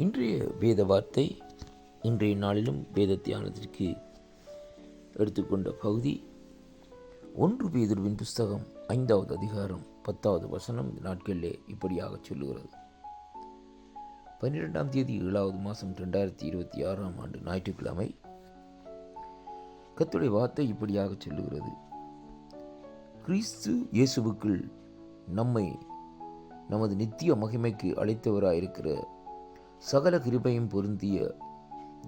இன்றைய வேத வார்த்தை, இன்றைய நாளிலும் வேத தியானத்திற்கு எடுத்துக்கொண்ட பகுதி 1 பேதுருவின் புஸ்தகம் 5வது அதிகாரம் 10வது வசனம். இந்த நாட்களிலே இப்படியாக சொல்லுகிறது. 12ஆம் தேதி 7வது மாதம் 2026ஆம் ஆண்டு ஞாயிற்றுக்கிழமை. கர்த்தருடைய வார்த்தை இப்படியாக சொல்லுகிறது. கிறிஸ்து இயேசுவுக்குள் நம்மை நமது நித்திய மகிமைக்கு அழைத்தவராயிருக்கிற சகல கிருபையும் பொருந்திய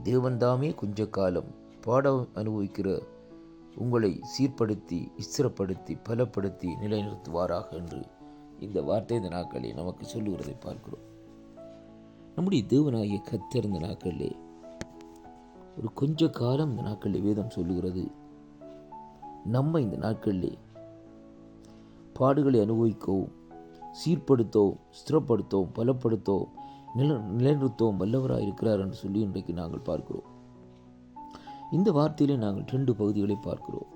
தேவன்தாமே கொஞ்ச காலம் பாட அனுபவிக்கிற உங்களை சீர்படுத்தி, ஸ்திரப்படுத்தி, பலப்படுத்தி நிலைநிறுத்துவாராக என்று இந்த வார்த்தை இந்த நாட்களே நமக்கு சொல்லுகிறதை பார்க்கிறோம். நம்முடைய தேவனாகிய கர்த்தர் இந்த நாட்களிலே ஒரு கொஞ்ச காலம் இந்த நாட்களிலே வேதம் சொல்லுகிறது, நம்ம இந்த நாட்களிலே பாடுகளை அனுபவிக்கவும், சீர்படுத்தவும், ஸ்திரப்படுத்தவும், பலப்படுத்தவும், நிலைநிறுத்தவும் வல்லவராக இருக்கிறார் என்று சொல்லி இன்றைக்கு நாங்கள் பார்க்கிறோம். இந்த வார்த்தையிலே நாங்கள் 2 பகுதிகளை பார்க்கிறோம்.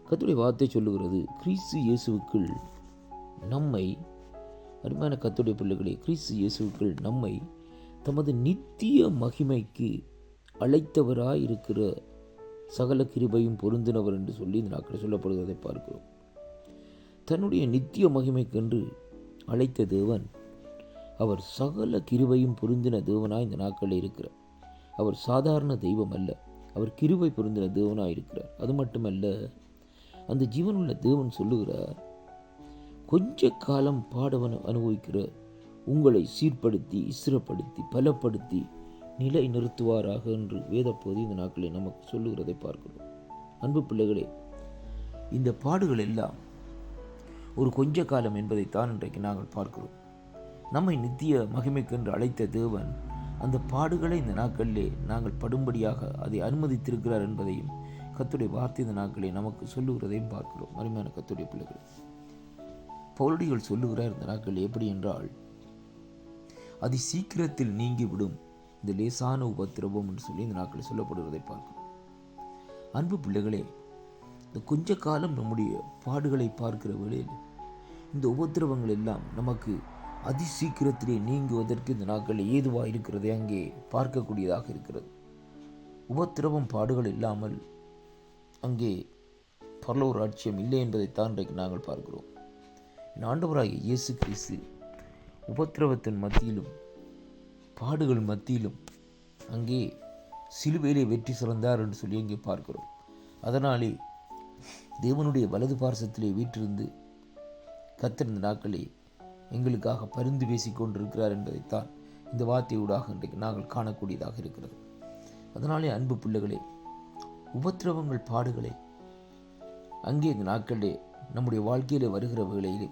கர்த்தருடைய வார்த்தை சொல்லுகிறது, கிறிஸ்து இயேசுவுக்குள் நம்மை, அருமையான கர்த்தருடைய பிள்ளைகளே, கிறிஸ்து இயேசுவுக்குள் நம்மை தமது நித்திய மகிமைக்கு அழைத்தவராய் இருக்கிற சகல கிருபையும் பொருந்தினவர் என்று சொல்லி இந்த நாட்கள் சொல்லப்படுவதை பார்க்கிறோம். தன்னுடைய நித்திய மகிமைக்கென்று அழைத்த தேவன், அவர் சகல கிருபையும் பொருந்தின தேவனாய் இந்த நாட்களில் இருக்கிறார். அவர் சாதாரண தெய்வம் அல்ல, அவர் கிருபை பொருந்தின தேவனாய் இருக்கிறார். அது மட்டுமல்ல, அந்த ஜீவனுள்ள தேவன் சொல்லுகிறார், கொஞ்ச காலம் பாடவன் அனுபவிக்கிற உங்களை சீர்படுத்தி, ஸ்திரப்படுத்தி, பலப்படுத்தி நிலை நிறுத்துவாராக என்று வேதப்போது இந்த நாட்களில் நமக்கு சொல்லுகிறதை பார்க்கிறோம். அன்பு பிள்ளைகளே, இந்த பாடுகள் எல்லாம் ஒரு கொஞ்ச காலம் என்பதைத்தான் இன்றைக்கு நாங்கள் பார்க்கிறோம். நம்மை நித்திய மகிமைக்கென்று அழைத்த தேவன் அந்த பாடுகளை இந்த நாட்களிலே நாங்கள் படும்படியாக அதை அனுமதித்திருக்கிறார் என்பதையும் கர்த்தருடைய வார்த்தை இந்த நாட்களே நமக்கு சொல்லுகிறதையும் பார்க்கிறோம். அருமையான கர்த்தருடைய பிள்ளைகள், பவுலடிகள் சொல்லுகிறார் இந்த நாட்கள் எப்படி என்றால், அதி சீக்கிரத்தில் நீங்கிவிடும் இந்த லேசான உபத்திரவம் என்று சொல்லி இந்த நாட்களில் சொல்லப்படுவதை பார்க்கிறோம். அன்பு பிள்ளைகளே, இந்த கொஞ்ச காலம் நம்முடைய பாடுகளை பார்க்கிற வேளையில் இந்த உபத்திரவங்கள் எல்லாம் நமக்கு அதி சீக்கிரத்திலே நீங்குவதற்கு இந்த நாட்களில் ஏதுவாக இருக்கிறதை அங்கே பார்க்கக்கூடியதாக இருக்கிறது. உபத்திரவம், பாடுகள் இல்லாமல் அங்கே பரலோக ராஜ்யம் இல்லை என்பதைத்தான் இன்றைக்கு நாங்கள் பார்க்கிறோம். ஆண்டவராகிய இயேசு கிறிஸ்து உபத்திரவத்தின் மத்தியிலும் பாடுகள் மத்தியிலும் அங்கே சிலுவையிலே வெற்றி சிறந்தார் என்று சொல்லி அங்கே பார்க்கிறோம். அதனாலே தேவனுடைய வலது பார்சத்திலே வீற்றிருந்து கர்த்தர் இந்த நாட்களே எங்களுக்காக பரிந்து பேசிக் கொண்டிருக்கிறார் என்பதைத்தான் இந்த வார்த்தையூடாக இன்றைக்கு நாங்கள் காணக்கூடியதாக இருக்கிறது. அதனாலே அன்பு பிள்ளைகளே, உபத்திரவங்கள், பாடுகளை அங்கே இந்த நாட்களிலே நம்முடைய வாழ்க்கையிலே வருகிற வேளையிலே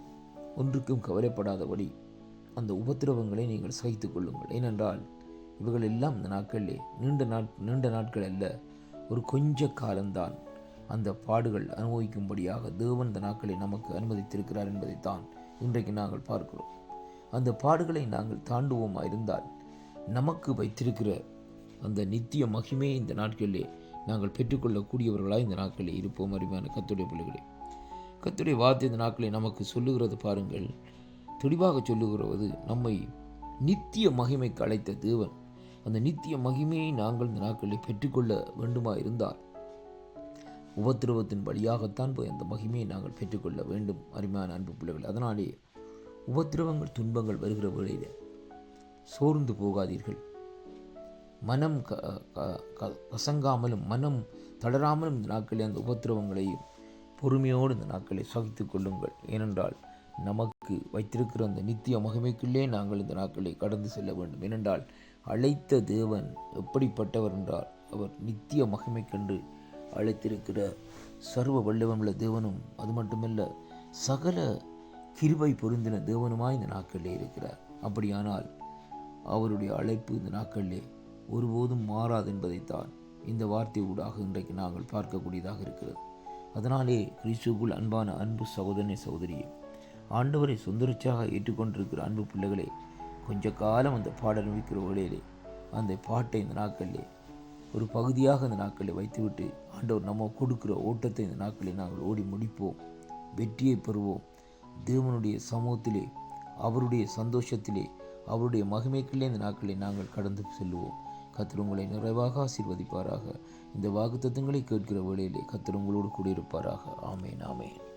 ஒன்றுக்கும் கவலைப்படாதபடி அந்த உபத்திரவங்களை நீங்கள் சகித்துக் கொள்ளுங்கள். ஏனென்றால் இவைகள் எல்லாம் இந்த நாட்களிலே நீண்ட நாட்கள் அல்ல, ஒரு கொஞ்ச காலம்தான் அந்த பாடுகள் அனுபவிக்கும்படியாக தேவன் இந்த நாட்களை நமக்கு அனுமதித்திருக்கிறார் என்பதைத்தான் இன்றைக்கு நாங்கள் பார்க்கிறோம். அந்த பாடுகளை நாங்கள் தாண்டுவோமா இருந்தால் நமக்கு வைத்திருக்கிற அந்த நித்திய மகிமையை இந்த நாட்களிலே நாங்கள் பெற்றுக்கொள்ளக்கூடியவர்களாக இந்த நாட்களில் இருப்போம். அருமையான கர்த்தருடைய பிள்ளைகளே, கர்த்தருடைய வார்த்தை இந்த நாட்களை நமக்கு சொல்லுகிறது பாருங்கள். தெளிவாக சொல்லுகிறது, நம்மை நித்திய மகிமைக்கு அழைத்த தேவன், அந்த நித்திய மகிமையை நாங்கள் இந்த நாட்களில் பெற்றுக்கொள்ள வேண்டுமா இருந்தால் உபத்திரவத்தின் வழியாகத்தான் போய் அந்த மகிமையை நாங்கள் பெற்றுக்கொள்ள வேண்டும். அருமையான அன்பு பிள்ளைகள், அதனாலே உபத்திரவங்கள், துன்பங்கள் வருகிற வேளையில் சோர்ந்து போகாதீர்கள். மனம் கசங்காமலும் மனம் தளராமலும் இந்த நாட்களில் அந்த உபத்திரவங்களையும் பொறுமையோடு இந்த நாட்களை சகித்து கொள்ளுங்கள். ஏனென்றால் நமக்கு வைத்திருக்கிற அந்த நித்திய மகிமைக்குள்ளே நாங்கள் இந்த நாட்களை கடந்து செல்ல வேண்டும். ஏனென்றால் அழைத்த தேவன் எப்படிப்பட்டவர் என்றால், அவர் நித்திய மகிமைக்கென்று அழைத்திருக்கிற சர்வ வல்லவமுள்ள தேவனும், அது மட்டுமல்ல சகல கிருபை பொருந்தின தேவனுமாய் இந்த நாட்களிலே இருக்கிறார். அப்படியானால் அவருடைய அழைப்பு இந்த நாட்களிலே ஒருபோதும் மாறாது என்பதைத்தான் இந்த வார்த்தை ஊடாக இன்றைக்கு நாங்கள் பார்க்கக்கூடியதாக இருக்கிறது. அதனாலே கிறிஸ்துவுக்குள் அன்பான அன்பு சகோதரனே, சகோதரியே, ஆண்டவரை சொந்தரிச்சாக ஏற்றுக்கொண்டிருக்கிற அன்பு பிள்ளைகளே, கொஞ்ச காலம் அந்த பாடல் அனுபவிக்கிற வேளையிலே அந்த பாட்டை இந்த நாட்களிலே ஒரு பகுதியாக இந்த நாட்களை வைத்துவிட்டு ஆண்டவர் நம்ம கொடுக்கிற ஓட்டத்தை இந்த நாட்களில் நாங்கள் ஓடி முடிப்போம், வெற்றியை பெறுவோம். தேவனுடைய சமூகத்திலே, அவருடைய சந்தோஷத்திலே, அவருடைய மகிமைக்குள்ளே இந்த நாட்களை நாங்கள் கடந்து செல்லுவோம். கர்த்தர் உங்களை நிறைவாக ஆசீர்வதிப்பாராக. இந்த வாக்குத்தத்தங்களை கேட்கிற வேளையிலே கர்த்தர் உங்களோடு கூடியிருப்பாராக. ஆமேன், ஆமேன்.